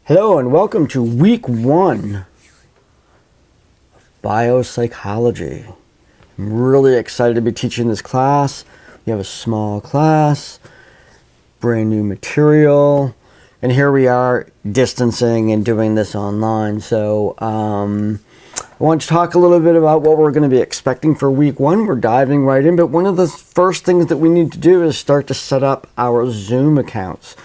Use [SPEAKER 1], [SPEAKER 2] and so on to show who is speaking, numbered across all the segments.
[SPEAKER 1] Hello and welcome to week 1 of Biopsychology. I'm really excited to be teaching this class. We have a small class, brand new material, and here we are distancing and doing this online. So I want to talk a little bit about what we're going to be expecting for week 1. We're diving right in, but one of the first things that we need to do is start to set up our Zoom accounts.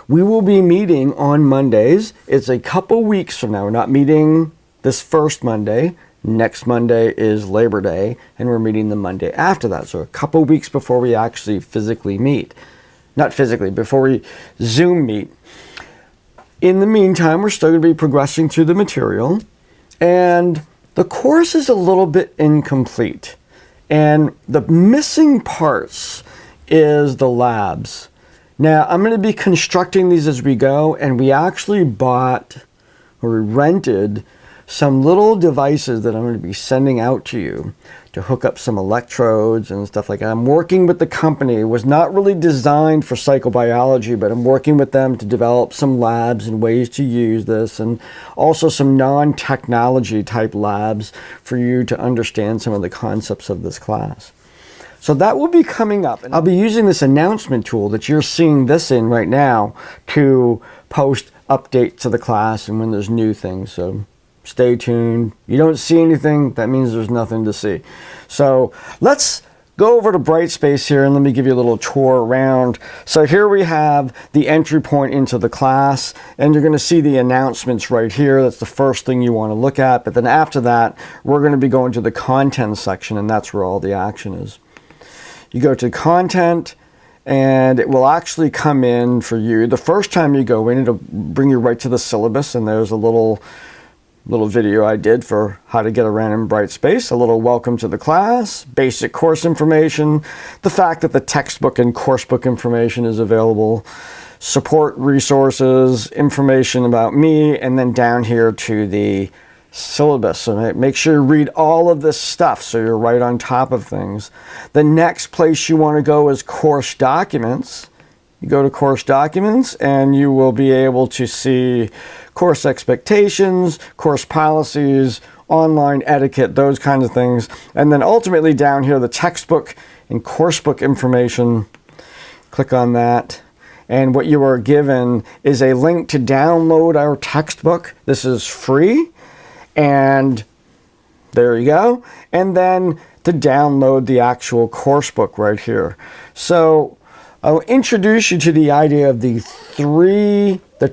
[SPEAKER 1] We will be meeting on Mondays. It's a couple weeks from now. We're not meeting this first Monday. Next Monday is Labor Day, and we're meeting the Monday after that. So a couple weeks before we actually physically meet. Not physically, before we Zoom meet. In the meantime, we're still going to be progressing through the material, and the course is a little bit incomplete. And the missing parts is the labs. Now, I'm going to be constructing these as we go, and we actually bought or rented some little devices that I'm going to be sending out to you to hook up some electrodes and stuff like that. I'm working with the company. It was not really designed for psychobiology, but I'm working with them to develop some labs and ways to use this, and also some non-technology type labs for you to understand some of the concepts of this class. So that will be coming up. And I'll be using this announcement tool that you're seeing this in right now to post updates to the class and when there's new things. So stay tuned. You don't see anything, that means there's nothing to see. So let's go over to Brightspace here and let me give you a little tour around. So here we have the entry point into the class, and you're going to see the announcements right here. That's the first thing you want to look at. But then after that, we're going to be going to the content section, and that's where all the action is. You go to content, and it will actually come in for you. The first time you go in, it'll bring you right to the syllabus, and there's a little video I did for how to get around in Brightspace. A little welcome to the class, basic course information, the fact that the textbook and coursebook information is available, support resources, information about me, and then down here to the syllabus. So make sure you read all of this stuff so you're right on top of things. The next place you want to go is course documents. You go to course documents and you will be able to see course expectations, course policies, online etiquette, those kinds of things. And then ultimately down here, the textbook and coursebook information. Click on that. And what you are given is a link to download our textbook. This is free. And there you go. And then to download the actual course book right here. So I'll introduce you to the idea of the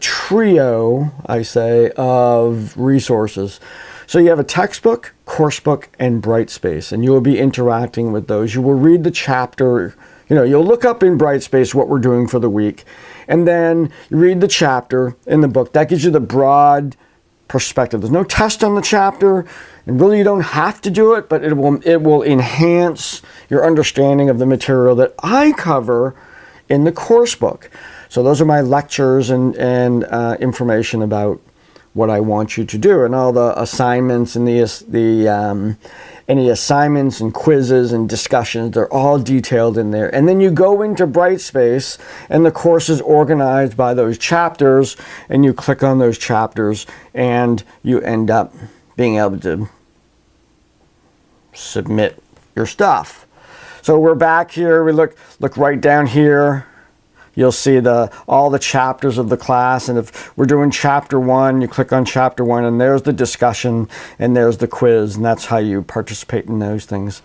[SPEAKER 1] trio, I say, of resources. So you have a textbook, course book, and Brightspace, and you will be interacting with those. You will read the chapter. You'll look up in Brightspace what we're doing for the week, and then you read the chapter in the book. That gives you the broad perspective. There's no test on the chapter, and really you don't have to do it, but it will enhance your understanding of the material that I cover in the course book. So those are my lectures and information about what I want you to do, and all the assignments and any assignments and quizzes and discussions, they're all detailed in there. And then you go into Brightspace, and the course is organized by those chapters, and you click on those chapters, and you end up being able to submit your stuff. So we're back here. We look right down here. You'll see all the chapters of the class, and if we're doing chapter 1, you click on chapter 1, and there's the discussion, and there's the quiz, and that's how you participate in those things.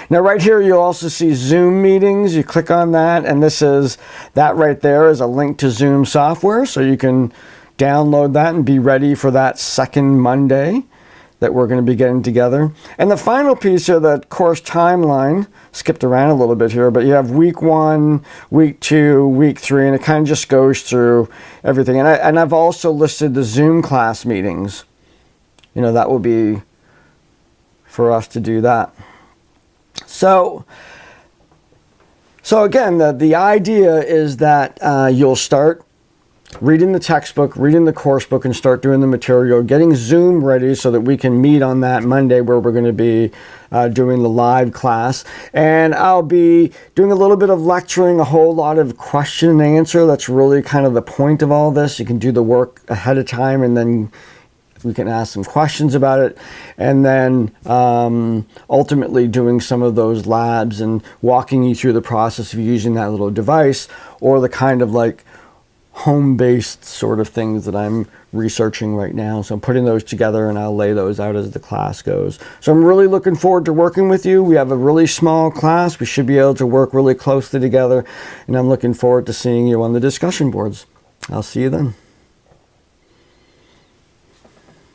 [SPEAKER 1] Now right here you'll also see Zoom meetings. You click on that, and that right there is a link to Zoom software, so you can download that and be ready for that second Monday that we're going to be getting together. And the final piece here, the course timeline, skipped around a little bit here, but you have week 1, week 2, week 3, and it kind of just goes through everything. And I've also listed the Zoom class meetings. That will be for us to do that. So again, the idea is that you'll start reading the textbook, reading the course book, and start doing the material, getting Zoom ready so that we can meet on that Monday where we're going to be doing the live class. And I'll be doing a little bit of lecturing, a whole lot of question and answer. That's really kind of the point of all this. You can do the work ahead of time, and then we can ask some questions about it, and then ultimately doing some of those labs and walking you through the process of using that little device, or the kind of like home-based sort of things that I'm researching right now. So I'm putting those together, and I'll lay those out as the class goes. So I'm really looking forward to working with you. We have a really small class. We should be able to work really closely together, and I'm looking forward to seeing you on the discussion boards. I'll see you then.